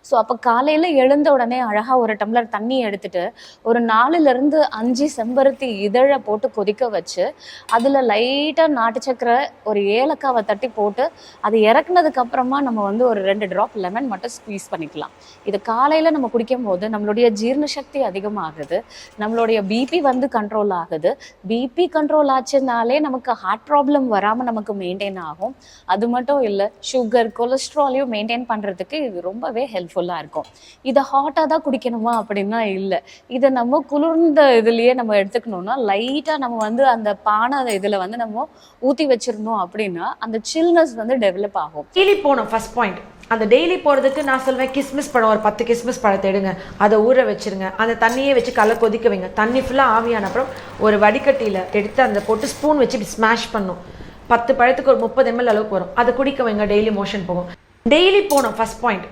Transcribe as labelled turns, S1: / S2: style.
S1: So அப்போ காலையில் எழுந்த உடனே அழகாக ஒரு டம்ளர் தண்ணி எடுத்துட்டு ஒரு 4 to 5 செம்பருத்தி இதழை போட்டு கொதிக்க வச்சு அதில் லைட்டாக நாட்டு சக்கரை ஒரு ஏலக்காவை தட்டி போட்டு அது இறக்குனதுக்கு அப்புறமா நம்ம வந்து ஒரு 2 ட்ராப் லெமன் மட்டும் ஸ்க்வீஸ் பண்ணிக்கலாம். இது காலையில் நம்ம குடிக்கும் போது நம்மளுடைய ஜீரண சக்தி அதிகமாகுது, நம்மளுடைய பிபி வந்து கண்ட்ரோல் ஆகுது. பிபி கண்ட்ரோல் ஆச்சுனாலே நமக்கு ஹார்ட் ப்ராப்ளம் வராமல் நமக்கு மெயின்டைன் ஆகும். அது மட்டும் இல்லை, சுகர் கொலஸ்ட்ராலையும் மெயின்டைன் பண்ணுறதுக்கு இது ரொம்பவே ஹெல்ப்ஃபுல்லாக இருக்கும். இதை ஹாட்டாக தான் குடிக்கணுமா அப்படின்னா இல்லை, இதை நம்ம குளிர்ந்த இதுலேயே நம்ம எடுத்துக்கணும்னா லைட்டாக நம்ம வந்து அந்த பானை இதில் வந்து நம்ம ஊற்றி வச்சிருந்தோம் அப்படின்னா அந்த சில்னஸ் வந்து டெவலப் ஆகும்.
S2: டெய்லி போகணும். ஃபர்ஸ்ட் பாயிண்ட், அந்த டெய்லி போகிறதுக்கு நான் சொல்வேன், கிஸ்மிஸ் பழம் ஒரு 10 கிஸ்மிஸ் பழத்தை எடுங்க, அதை ஊற வச்சுருங்க, அந்த தண்ணியே வச்சு கொதிக்க வைங்க. தண்ணி ஃபுல்லாக ஆவியான அப்புறம் ஒரு வடிகட்டியில் எடுத்து அந்த போட்டு ஸ்பூன் வச்சு இப்படி ஸ்மாஷ் பண்ணும். 10 பழத்துக்கு ஒரு 30 ml அளவுக்கு வரும். அதை குடிக்க வைங்க, டெய்லி மோஷன் போகும். டெய்லி போகணும். First point.